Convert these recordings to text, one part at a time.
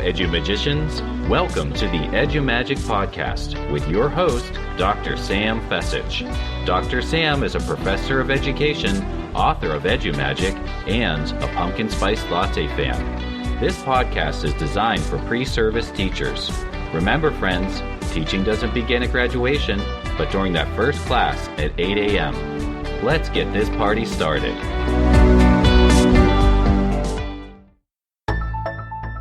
Edu-Magicians, welcome to the Edu-Magic Podcast with your host, Dr. Sam Fessich. Dr. Sam is a professor of education, author of Edu-Magic, and a pumpkin spice latte fan. This podcast is designed for pre-service teachers. Remember, friends, teaching doesn't begin at graduation, but during that first class at 8 a.m. Let's get this party started.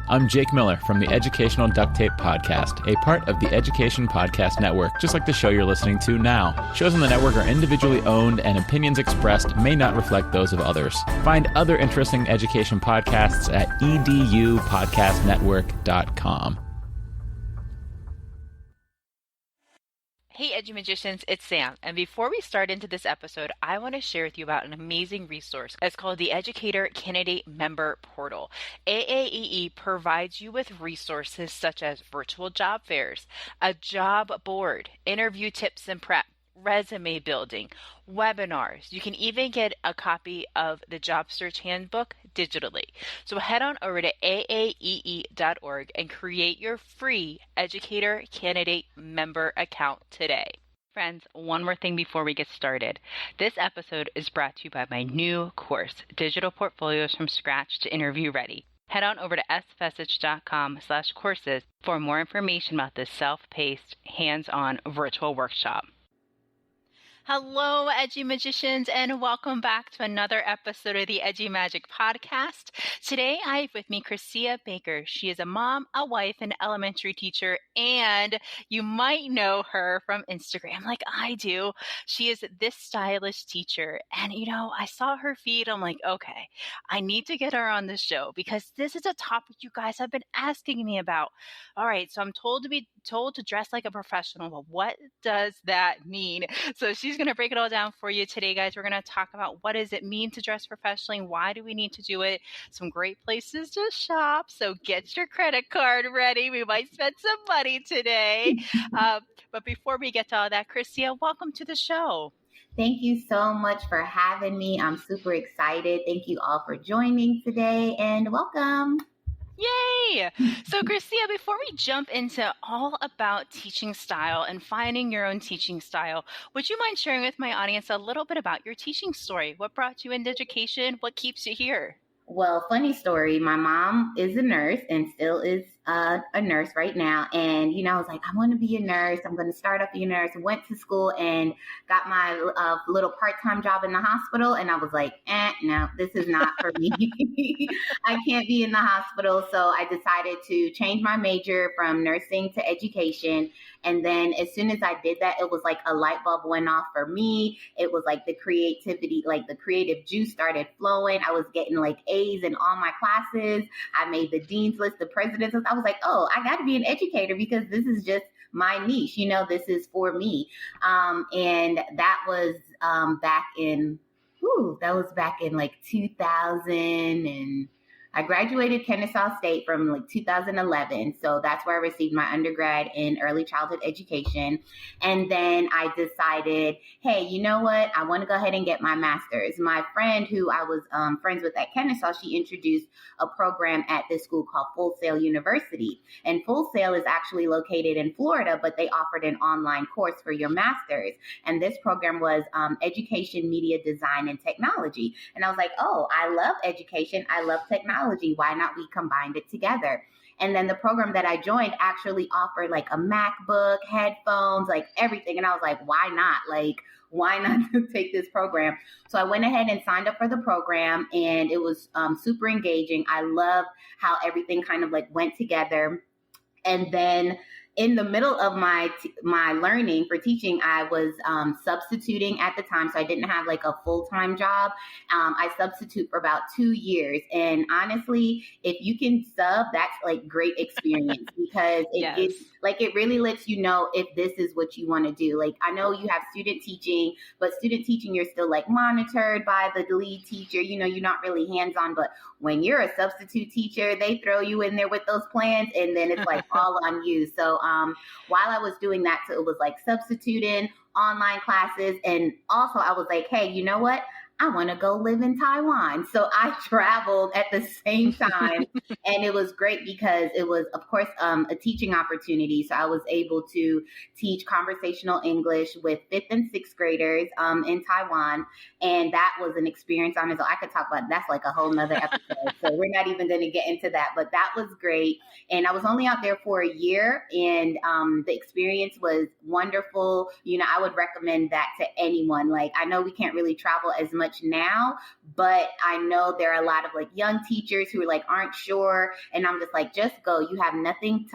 I'm Jake Miller from the Educational Duct Tape Podcast, a part of the Education Podcast Network, just like the show you're listening to now. Shows on the network are individually owned, and opinions expressed may not reflect those of others. Find other interesting education podcasts at edupodcastnetwork.com. Hey Edu-Magicians, it's Sam, and before we start into this episode, I want to share with you about an amazing resource. It's called the Educator Candidate Member Portal. AAEE provides you with resources such as virtual job fairs, a job board, interview tips and prep, resume building, webinars. You can even get a copy of the Job Search Handbook digitally. So head on over to aaee.org and create your free Educator Candidate Member account today. Friends, one more thing before we get started. This episode is brought to you by my new course, Digital Portfolios from Scratch to Interview Ready. Head on over to sfessich.com/courses for more information about this self-paced, hands-on virtual workshop. Hello, Edu-Magicians, and welcome back to another episode of the Edu-Magic Podcast. Today, I have with me Christia Baker. She is a mom, a wife, an elementary teacher, and you might know her from Instagram like I do. She is this stylish teacher, and I saw her feed. I'm like, okay, I need to get her on the show because this is a topic you guys have been asking me about. All right, so I'm told to dress like a professional, but what does that mean? So she's going to break it all down for you today, guys. We're going to talk about what does it mean to dress professionally? Why do we need to do it? Some great places to shop. So get your credit card ready. We might spend some money today. But before we get to all that, Christia, welcome to the show. Thank you so much for having me. I'm super excited. Thank you all for joining today and welcome. Yay! So, Christia, before we jump into all about teaching style and finding your own teaching style, would you mind sharing with my audience a little bit about your teaching story? What brought you into education? What keeps you here? Well, funny story. My mom is a nurse and still is a nurse right now. And, I was like, I want to be a nurse. I'm going to start up being a nurse. Went to school and got my little part-time job in the hospital. And I was like, no, this is not for me. I can't be in the hospital. So I decided to change my major from nursing to education. And then as soon as I did that, it was like a light bulb went off for me. It was like the creativity, like the creative juice started flowing. I was getting like A's in all my classes. I made the dean's list, the president's list. I was like, oh, I got to be an educator because this is just my niche. This is for me. And that was back in like 2000, and I graduated Kennesaw State from like 2011. So that's where I received my undergrad in early childhood education. And then I decided, hey, you know what? I want to go ahead and get my master's. My friend who I was friends with at Kennesaw, she introduced a program at this school called Full Sail University. And Full Sail is actually located in Florida, but they offered an online course for your master's. And this program was Education, Media Design, and Technology. And I was like, oh, I love education. I love technology. Why not we combined it together? And then the program that I joined actually offered like a MacBook, headphones, like everything. And I was like, why not? Why not take this program? So I went ahead and signed up for the program, and it was super engaging. I loved how everything kind of like went together. And then in the middle of my learning for teaching, I was substituting at the time. So I didn't have like a full-time job. I substitute for about 2 years. And honestly, if you can sub, that's like great experience because it really lets you know if this is what you want to do. Like, I know you have student teaching, but student teaching, you're still like monitored by the lead teacher. You're not really hands-on, but when you're a substitute teacher, they throw you in there with those plans and then it's like all on you. So while I was doing that, so it was like substituting, online classes. And also I was like, hey, you know what? I want to go live in Taiwan. So I traveled at the same time. And it was great because it was, of course, a teaching opportunity. So I was able to teach conversational English with 5th and 6th graders in Taiwan. And that was an experience on its own. I could talk about, that's like a whole nother episode. So we're not even going to get into that, but that was great. And I was only out there for a year, and the experience was wonderful. You know, I would recommend that to anyone. Like, I know we can't really travel as much now, but I know there are a lot of like young teachers who like aren't sure, and I'm just like, just go. You have nothing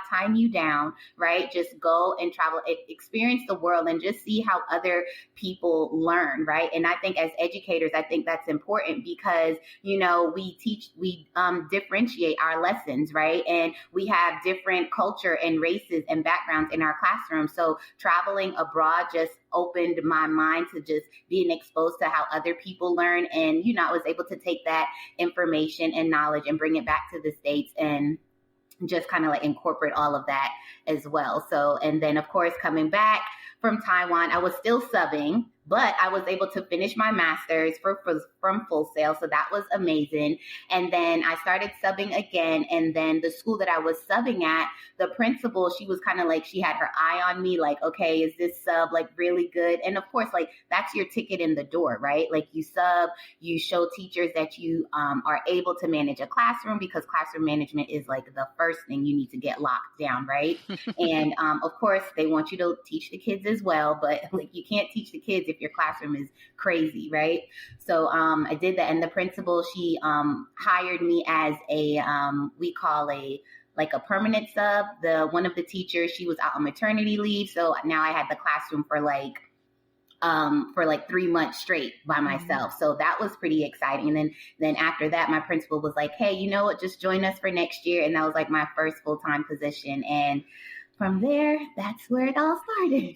tying you down, right? Just go and travel, experience the world, and just see how other people learn, right? And I think as educators, I think that's important because, you know, we differentiate our lessons, right? And we have different culture and races and backgrounds in our classroom. So traveling abroad just opened my mind to just being exposed to how other people learn. And, you know, I was able to take that information and knowledge and bring it back to the States and just kind of like incorporate all of that as well. So, and then of course, coming back from Taiwan, I was still subbing, but I was able to finish my master's from Full Sail. So that was amazing. And then I started subbing again. And then the school that I was subbing at, the principal, she was kind of like, she had her eye on me, like, okay, is this sub like really good? And of course, like that's your ticket in the door, right? Like you sub, you show teachers that you are able to manage a classroom, because classroom management is like the first thing you need to get locked down, right? And of course, they want you to teach the kids as well, but like you can't teach the kids if your classroom is crazy, right? So I did that, and the principal, she hired me as a we call a permanent sub. One of the teachers, she was out on maternity leave, so now I had the classroom for like 3 months straight by myself. So that was pretty exciting. And then after that, my principal was like, hey, you know what, just join us for next year. And that was like my first full-time position. And from there, that's where it all started.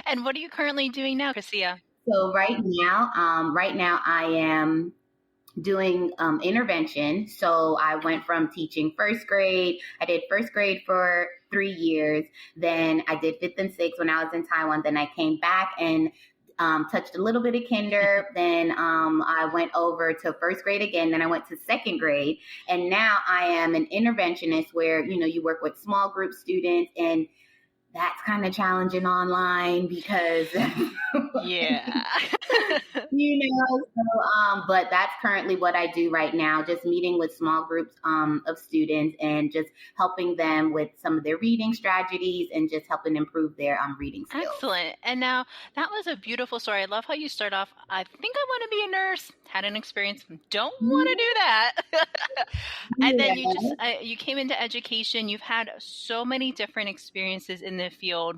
And what are you currently doing now, Cassia? So right now I am doing intervention. So I went from teaching first grade. I did first grade for 3 years. Then I did 5th and 6th when I was in Taiwan. Then I came back and touched a little bit of kinder. Then I went over to first grade again. Then I went to 2nd grade. And now I am an interventionist where, you know, you work with small group students, and that's kind of challenging online because yeah. You know, so, but that's currently what I do right now, just meeting with small groups of students and just helping them with some of their reading strategies and just helping improve their reading skills. Excellent. And now that was a beautiful story. I love how you start off, I think I want to be a nurse, had an experience, don't want to do that. And then you came into education. You've had so many different experiences in the field,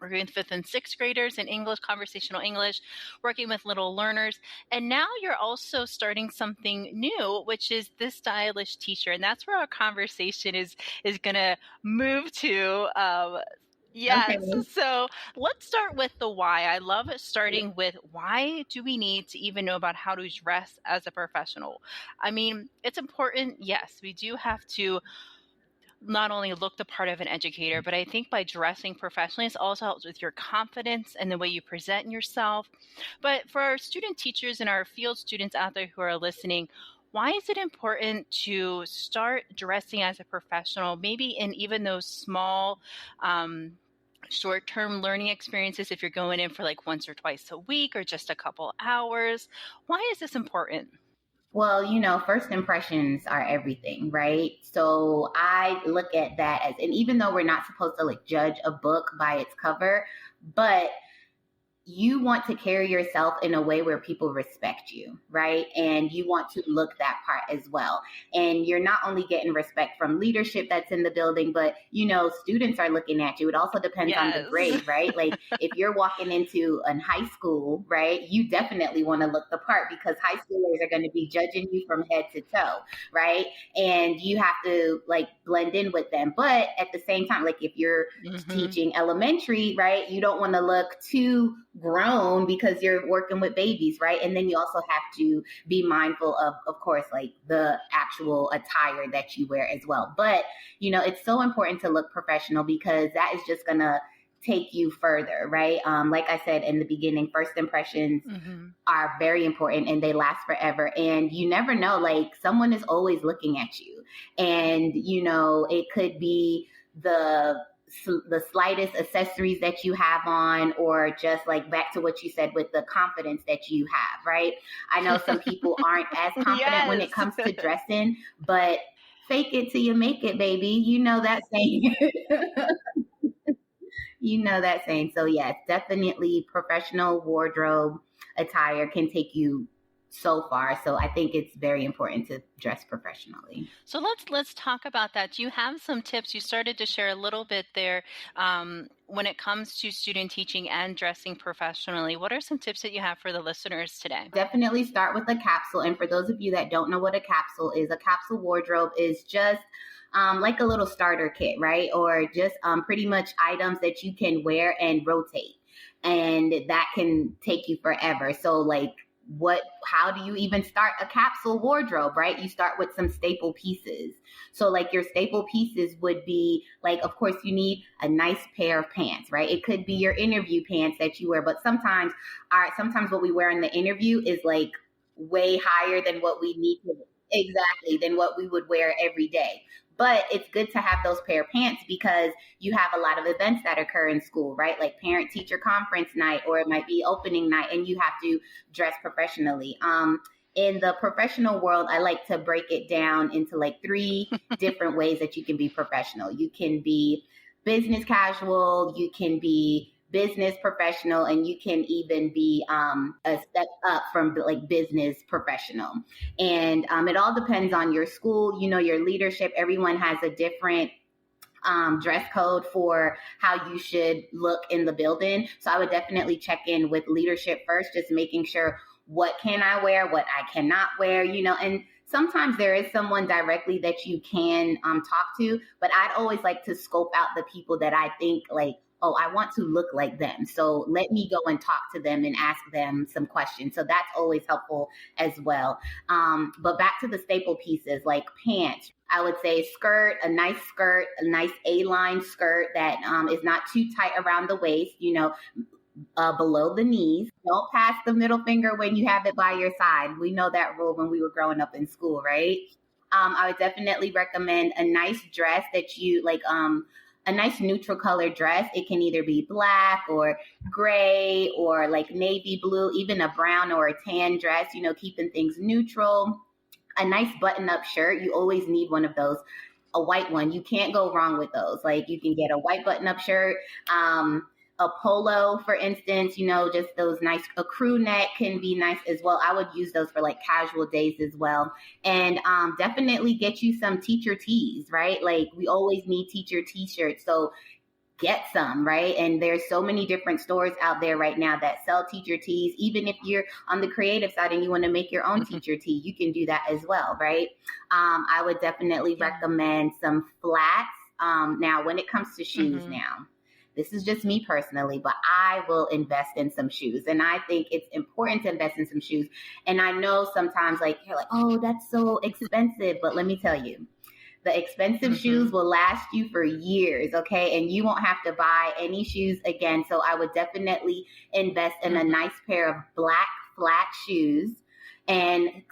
working with 5th and 6th graders in English, conversational English, working with little learners. And now you're also starting something new, which is this stylish teacher. And that's where our conversation is going to move to. Yes. Okay. So let's start with the why. I love starting with, why do we need to even know about how to dress as a professional? I mean, it's important. Yes, we do have to not only look the part of an educator, but I think by dressing professionally, it also helps with your confidence and the way you present yourself. But for our student teachers and our field students out there who are listening, why is it important to start dressing as a professional, maybe in even those small short-term learning experiences, if you're going in for like once or twice a week or just a couple hours? Why is this important? Well, you know, first impressions are everything, right? So I look at that as, and even though we're not supposed to like judge a book by its cover, but you want to carry yourself in a way where people respect you, right? And you want to look that part as well. And you're not only getting respect from leadership that's in the building, but, you know, students are looking at you. It also depends on the grade, right? Like if you're walking into a high school, right, you definitely want to look the part, because high schoolers are going to be judging you from head to toe, right? And you have to like blend in with them. But at the same time, like if you're teaching elementary, right, you don't want to look too grown because you're working with babies, right? And then you also have to be mindful of course, like the actual attire that you wear as well. But, you know, it's so important to look professional, because that is just going to take you further, right? Like I said in the beginning, first impressions are very important and they last forever. And you never know, like someone is always looking at you. And, you know, it could be the slightest accessories that you have on, or just like back to what you said with the confidence that you have, right? I know some people aren't as confident when it comes to dressing, but fake it till you make it, baby. You know that saying. You know that saying. So yes, definitely professional wardrobe attire can take you so far. So I think it's very important to dress professionally. So let's talk about that. Do you have some tips? You started to share a little bit there when it comes to student teaching and dressing professionally. What are some tips that you have for the listeners today? Definitely start with a capsule. And for those of you that don't know what a capsule is, a capsule wardrobe is just like a little starter kit, right? Or just pretty much items that you can wear and rotate. And that can take you forever. So like, how do you even start a capsule wardrobe, right? You start with some staple pieces. So like your staple pieces would be like, of course you need a nice pair of pants, right? It could be your interview pants that you wear, but sometimes what we wear in the interview is like way higher than what we need to, exactly, than what we would wear every day. But it's good to have those pair of pants because you have a lot of events that occur in school, right? Like parent-teacher conference night, or it might be opening night, and you have to dress professionally. In the professional world, I like to break it down into like 3 different ways that you can be professional. You can be business casual, you can be business professional, and you can even be a step up from like business professional. And it all depends on your school, you know, your leadership. Everyone has a different dress code for how you should look in the building. So I would definitely check in with leadership first, just making sure what can I wear, what I cannot wear, you know, and sometimes there is someone directly that you can talk to, but I'd always like to scope out the people that I think like, oh, I want to look like them. So let me go and talk to them and ask them some questions. So that's always helpful as well. But back to the staple pieces like pants, I would say a nice A-line skirt that is not too tight around the waist, you know, below the knees. Don't pass the middle finger when you have it by your side. We know that rule when we were growing up in school, right? I would definitely recommend a nice dress that you like, a nice neutral color dress. It can either be black or gray or like navy blue, even a brown or a tan dress, you know, keeping things neutral. A nice button-up shirt. You always need one of those. A white one. You can't go wrong with those. Like you can get a white button-up shirt, a polo, for instance, you know, just those nice, a crew neck can be nice as well. I would use those for like casual days as well. And definitely get you some teacher tees, right? Like we always need teacher t-shirts. So get some, right? And there's so many different stores out there right now that sell teacher tees. Even if you're on the creative side and you want to make your own teacher tee, you can do that as well, right? I would definitely recommend some flats. Now, when it comes to shoes now, this is just me personally, but I will invest in some shoes. And I think it's important to invest in some shoes. And I know sometimes like, you're like, oh, that's so expensive. But let me tell you, the expensive shoes will last you for years, okay? And you won't have to buy any shoes again. So I would definitely invest in a nice pair of black flat shoes. And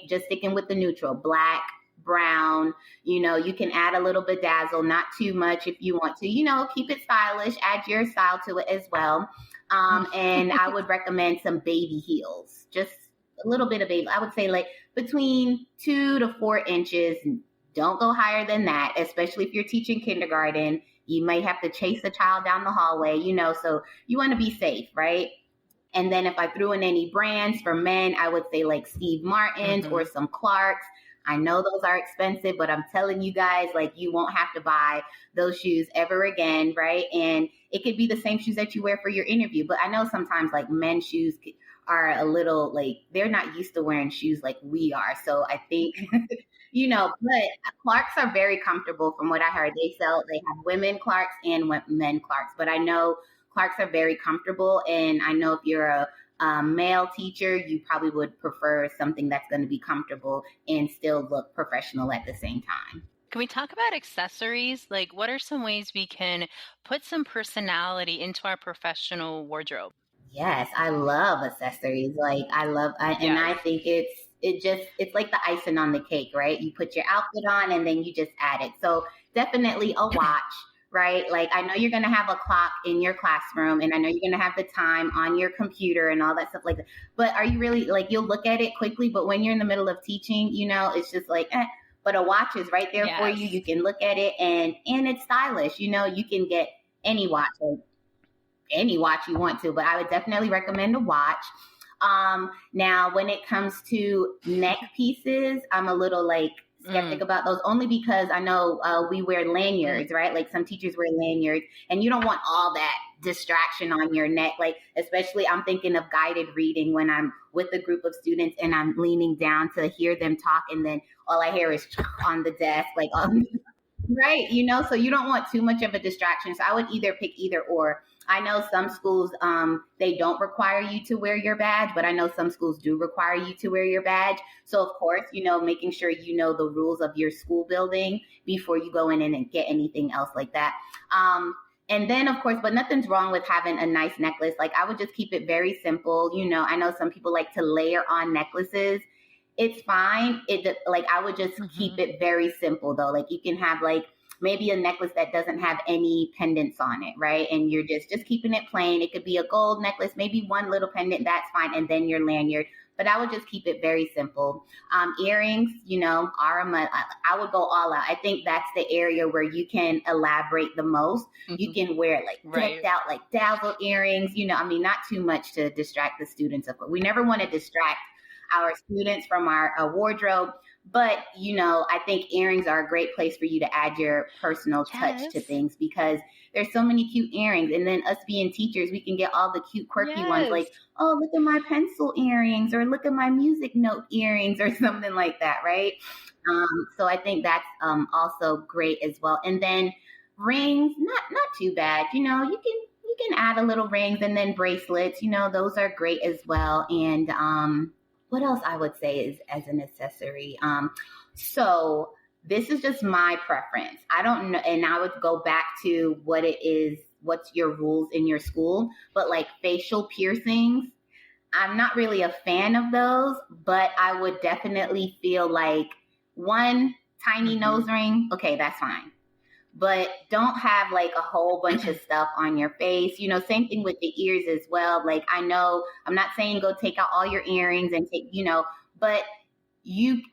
just sticking with the neutral, black, brown, you know, you can add a little bedazzle, not too much if you want to, you know, keep it stylish, add your style to it as well. And I would recommend some baby heels, just a little bit of baby. I would say like between 2 to 4 inches. Don't go higher than that, especially if you're teaching kindergarten. You may have to chase a child down the hallway, you know, so you want to be safe, right? And then if I threw in any brands for men, I would say like Steve Martin's or some Clarks. I know those are expensive, but I'm telling you guys, like you won't have to buy those shoes ever again, right? And it could be the same shoes that you wear for your interview. But I know sometimes like men's shoes are a little like, they're not used to wearing shoes like we are. So I think, you know, but Clarks are very comfortable from what I heard. They have women Clarks and men Clarks. But I know Clarks are very comfortable. And I know if you're a male teacher, you probably would prefer something that's going to be comfortable and still look professional at the same time. Can we talk about accessories? Like, what are some ways we can put some personality into our professional wardrobe? Yes, I love accessories. And Yes. I think it's like the icing on the cake, right? You put your outfit on and then you just add it. So definitely a watch, right? Like I know you're going to have a clock in your classroom and I know you're going to have the time on your computer and all that stuff like that. But are you really like, you'll look at it quickly, but when you're in the middle of teaching, it's just like, but a watch is right there for you. Yes. You can look at it and it's stylish. You can get any watch. Any watch you want to, but I would definitely recommend a watch. Now, when it comes to neck pieces, I'm a little skeptic about those only because I know we wear lanyards, right? Like some teachers wear lanyards and you don't want all that distraction on your neck. Like, especially I'm thinking of guided reading when I'm with a group of students and I'm leaning down to hear them talk and then all I hear is on the desk, right. So you don't want too much of a distraction. So I would either pick either or. I know some schools, they don't require you to wear your badge, but I know some schools do require you to wear your badge. So of course, making sure you know the rules of your school building before you go in and get anything else like that. And then of course, but nothing's wrong with having a nice necklace. Like I would just keep it very simple. I know some people like to layer on necklaces. It's fine. I would just keep it very simple though. Like you can have maybe a necklace that doesn't have any pendants on it, right? And you're just keeping it plain. It could be a gold necklace, maybe one little pendant, that's fine. And then your lanyard. But I would just keep it very simple. Earrings, are I would go all out. I think that's the area where you can elaborate the most. You can wear decked out, dazzle earrings, not too much to distract the students. Of course, we never want to distract our students from our wardrobe. But, I think earrings are a great place for you to add your personal touch to things because there's so many cute earrings. And then us being teachers, we can get all the cute, quirky ones like, oh, look at my pencil earrings or look at my music note earrings or something like that, right? So I think that's also great as well. And then rings, not too bad. You can add a little rings and then bracelets, those are great as well. And what else I would say is as an accessory. So this is just my preference. I don't know. And I would go back to what it is, what's your rules in your school, but facial piercings, I'm not really a fan of those, but I would definitely feel like one tiny nose ring. Okay, that's fine. But don't have a whole bunch of stuff on your face. Same thing with the ears as well. I know I'm not saying go take out all your earrings and but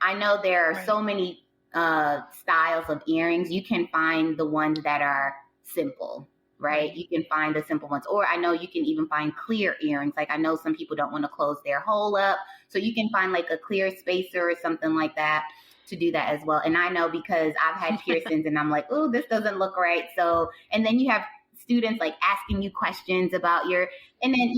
I know there are so many styles of earrings. You can find the ones that are simple, right? You can find the simple ones. Or I know you can even find clear earrings. I know some people don't want to close their hole up. So you can find a clear spacer or something like that to do that as well. And I know because I've had piercings and I'm like, oh, this doesn't look right. So, and then you have students asking you questions about and then,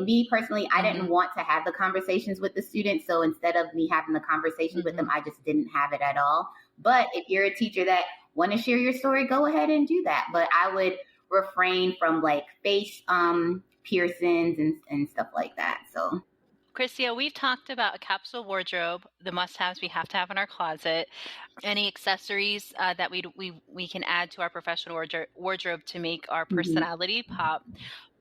me personally, I didn't want to have the conversations with the students. So instead of me having the conversations with them, I just didn't have it at all. But if you're a teacher that want to share your story, go ahead and do that. But I would refrain from face piercings and stuff like that. So Christia, we've talked about a capsule wardrobe, the must-haves we have to have in our closet, any accessories that we can add to our professional wardrobe to make our personality pop.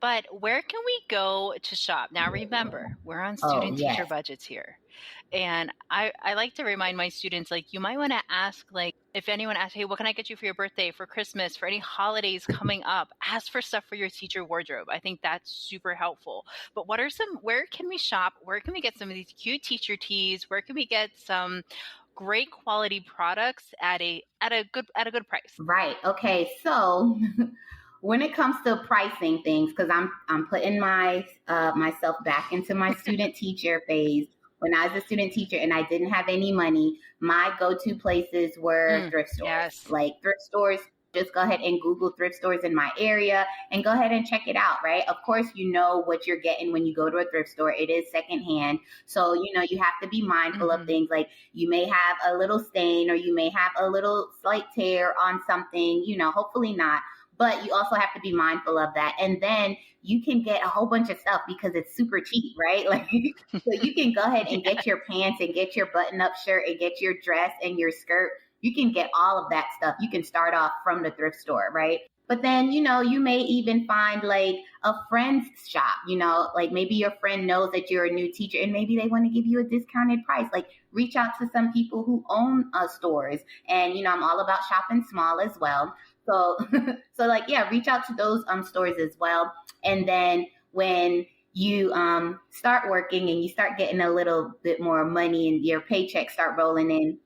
But where can we go to shop? Now, remember, we're on student teacher budgets here. And I like to remind my students, you might want to ask, if anyone asks, hey, what can I get you for your birthday, for Christmas, for any holidays coming up? Ask for stuff for your teacher wardrobe. I think that's super helpful. But where can we shop? Where can we get some of these cute teacher tees? Where can we get some great quality products at a good price? Right. Okay. So when it comes to pricing things, because I'm putting myself back into my student teacher phase. When I was a student teacher and I didn't have any money, my go-to places were thrift stores. Yes. Thrift stores, just go ahead and Google thrift stores in my area and go ahead and check it out, right? Of course, you know what you're getting when you go to a thrift store. It is secondhand. So, you have to be mindful of things you may have a little stain or you may have a little slight tear on something, hopefully not. But you also have to be mindful of that. And then you can get a whole bunch of stuff because it's super cheap, right? So you can go ahead and get your pants and get your button-up shirt and get your dress and your skirt You can get all of that stuff. You can start off from the thrift store, right? But then, you know, you may even find like a friend's shop, you know, like maybe your friend knows that you're a new teacher and maybe they want to give you a discounted price. Like reach out to some people who own stores. And, you know, I'm all about shopping small as well. So, so like, yeah, reach out to those stores as well. And then when you start working and you start getting a little bit more money and your paychecks start rolling in,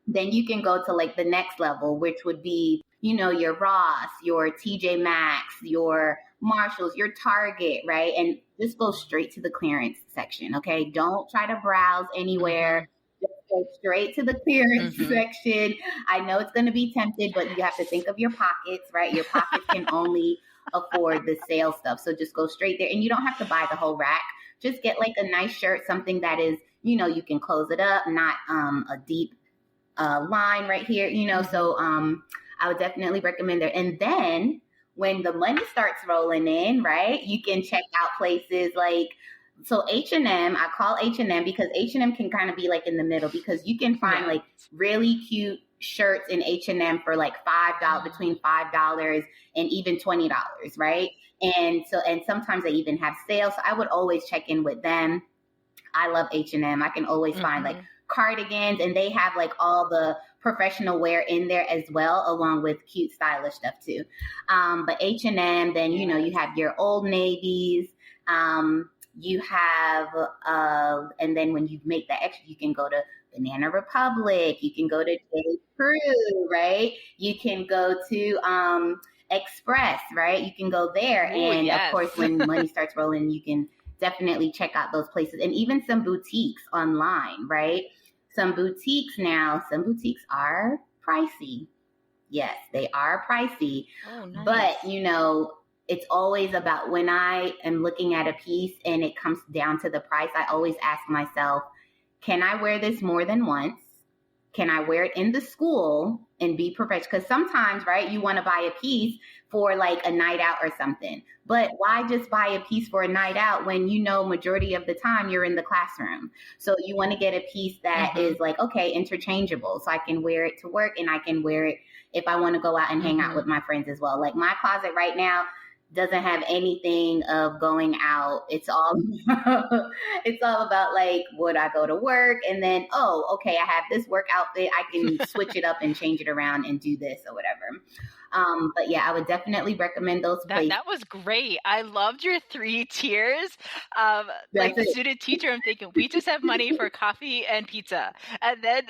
then you can go to like the next level, which would be, you know, your Ross, your TJ Maxx, your Marshalls, your Target, right? And just go straight to the clearance section, okay? Don't try to browse anywhere. Just go straight to the clearance section. I know it's going to be tempted, but you have to think of your pockets, right? Your pockets can only afford the sale stuff. So just go straight there. And you don't have to buy the whole rack. Just get like a nice shirt, something that is, you know, you can close it up, not a deep line right here, you know. So I would definitely recommend there. And then when the money starts rolling in, right, you can check out places like, so H&M, I call H&M because H&M can kind of be like in the middle, because you can find like really cute shirts in H&M for like $5, between $5 and even $20, right? And so, and sometimes they even have sales. So I would always check in with them. I love H&M. I can always find like cardigans, and they have like all the professional wear in there as well, along with cute stylish stuff too. But H&M, then, you know, you have your Old Navies, you have, and then when you make the extra, you can go to Banana Republic, you can go to J. Crew, right? You can go to Express, right? You can go there. Ooh, and yes. Of course, when money starts rolling, you can definitely check out those places, and even some boutiques online, right? Some boutiques are pricey. Yes, they are pricey. Oh, nice. But, you know, it's always about, when I am looking at a piece and it comes down to the price, I always ask myself, can I wear this more than once? Can I wear it in the school and be professional? Because sometimes, right, you want to buy a piece for like a night out or something. But why just buy a piece for a night out when you know majority of the time you're in the classroom? So you want to get a piece that is like, okay, interchangeable. So I can wear it to work and I can wear it if I want to go out and hang out with my friends as well. Like my closet right now doesn't have anything of going out. It's all it's all about like, would I go to work and then, oh, okay, I have this work outfit, I can switch it up and change it around and do this or whatever. But yeah, I would definitely recommend those places. That was great. I loved your 3 tiers. Like the student teacher, I'm thinking we just have money for coffee and pizza, and then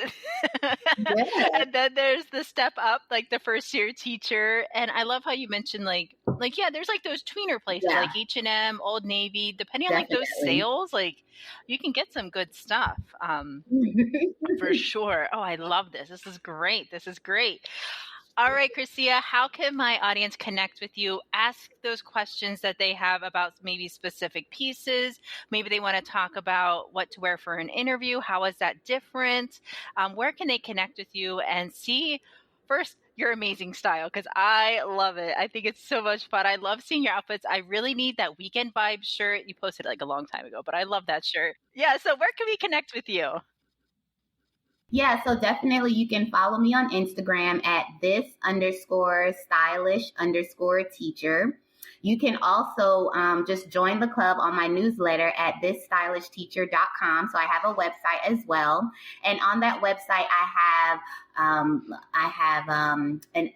and then there's the step up, like the first tier teacher. And I love how you mentioned like yeah, there's like those tweener places like H&M, Old Navy. Depending on like those sales, like you can get some good stuff for sure. Oh, I love this. This is great. All right, Chrisia, how can my audience connect with you? Ask those questions that they have about maybe specific pieces. Maybe they want to talk about what to wear for an interview. How is that different? Where can they connect with you and see, first, your amazing style? Because I love it. I think it's so much fun. I love seeing your outfits. I really need that Weekend Vibe shirt. You posted it like a long time ago, but I love that shirt. Yeah, so where can we connect with you? Yeah, so definitely you can follow me on Instagram at this_stylish_teacher. You can also just join the club on my newsletter at thisstylishteacher.com. So I have a website as well. And on that website, I have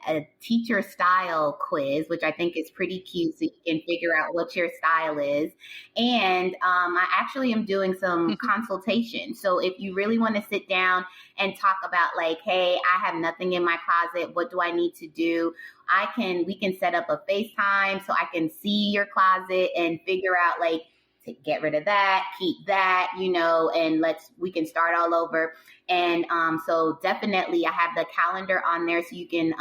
a teacher style quiz, which I think is pretty cute. So you can figure out what your style is. And I actually am doing some consultation. So if you really want to sit down and talk about like, hey, I have nothing in my closet, what do I need to do? We can set up a FaceTime so I can see your closet and figure out like, to get rid of that, keep that, you know, and we can start all over. And so definitely I have the calendar on there so you can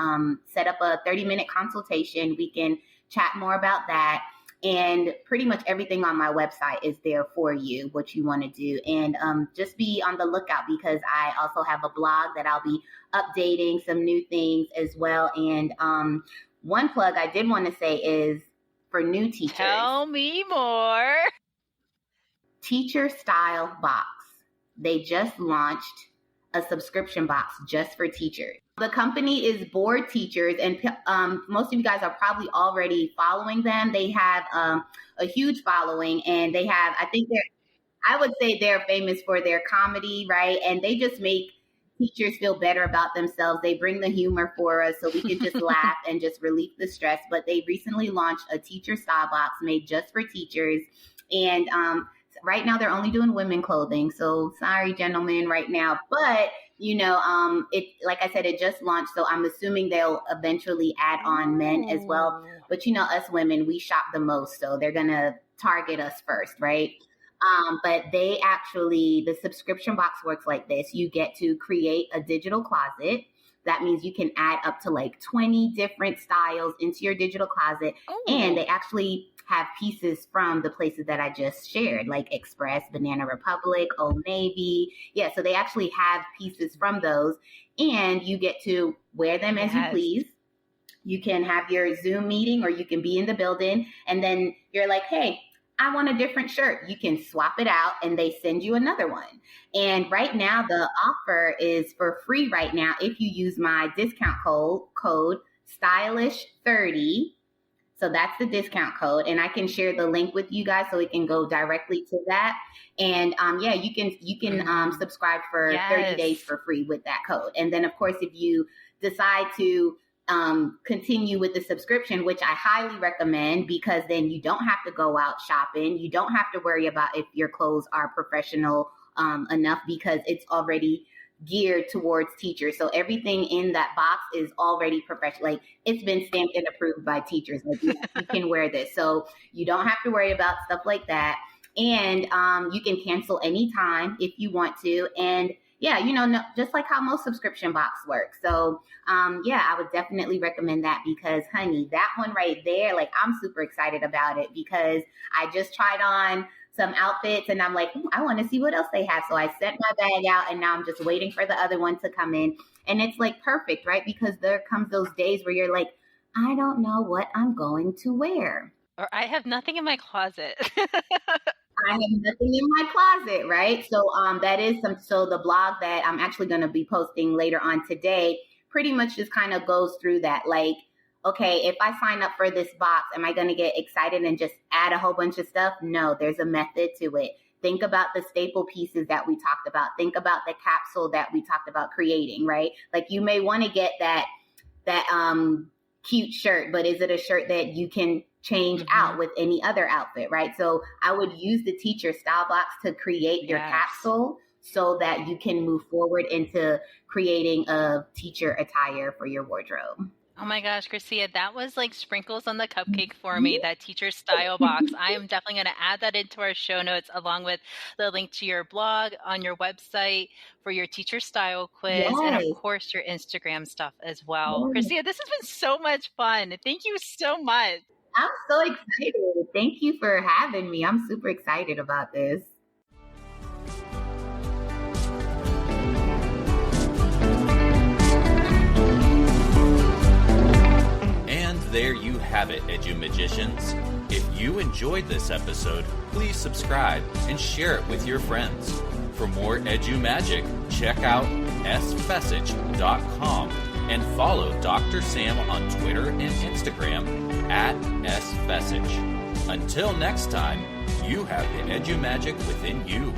set up a 30-minute consultation. We can chat more about that. And pretty much everything on my website is there for you, what you want to do. And just be on the lookout because I also have a blog that I'll be updating some new things as well. And one plug I did want to say is for new teachers. Tell me more. Teacher Style Box. They just launched a subscription box just for teachers. The company is Board Teachers, and most of you guys are probably already following them. They have a huge following, and they have, I would say they're famous for their comedy, right? And they just make teachers feel better about themselves. They bring the humor for us so we can just laugh and just relieve the stress. But they recently launched a teacher style box made just for teachers. And right now they're only doing women clothing. So sorry, gentlemen, right now. But, it, like I said, it just launched. So I'm assuming they'll eventually add on men as well. But, us women, we shop the most. So they're going to target us first, right? But the subscription box works like this. You get to create a digital closet. That means you can add up to like 20 different styles into your digital closet. Oh. And they actually have pieces from the places that I just shared, like Express, Banana Republic, Old Navy. Yeah, so they actually have pieces from those. And you get to wear them as you please. You can have your Zoom meeting or you can be in the building. And then you're like, hey, I want a different shirt. You can swap it out and they send you another one. And right now the offer is for free right now if you use my discount code Stylish30. So that's the discount code. And I can share the link with you guys so it can go directly to that. And you can subscribe for 30 days for free with that code. And then of course, if you decide to continue with the subscription, which I highly recommend, because then you don't have to go out shopping. You don't have to worry about if your clothes are professional enough, because it's already geared towards teachers. So everything in that box is already professional. Like it's been stamped and approved by teachers. Like you can wear this. So you don't have to worry about stuff like that. And you can cancel anytime if you want to. And just like how most subscription box works. So, I would definitely recommend that because, honey, that one right there, like I'm super excited about it because I just tried on some outfits and I'm like, I want to see what else they have. So I sent my bag out and now I'm just waiting for the other one to come in. And it's like perfect, right? Because there comes those days where you're like, I don't know what I'm going to wear. Or I have nothing in my closet. I have nothing in my closet, right? So so the blog that I'm actually going to be posting later on today pretty much just kind of goes through that. Like, okay, if I sign up for this box, am I going to get excited and just add a whole bunch of stuff? No, there's a method to it. Think about the staple pieces that we talked about. Think about the capsule that we talked about creating, right? Like you may want to get that cute shirt, but is it a shirt that you can change out with any other outfit, right? So I would use the teacher style box to create your capsule so that you can move forward into creating a teacher attire for your wardrobe. Oh my gosh, Garcia, that was like sprinkles on the cupcake for me, that teacher style box. I am definitely going to add that into our show notes along with the link to your blog on your website for your teacher style quiz and of course your Instagram stuff as well. Garcia, this has been so much fun. Thank you so much. I'm so excited. Thank you for having me. I'm super excited about this. And there you have it, EduMagicians. If you enjoyed this episode, please subscribe and share it with your friends. For more EduMagic, check out sfessage.com and follow Dr. Sam on Twitter and Instagram @sfessage. Until next time, you have the EduMagic within you.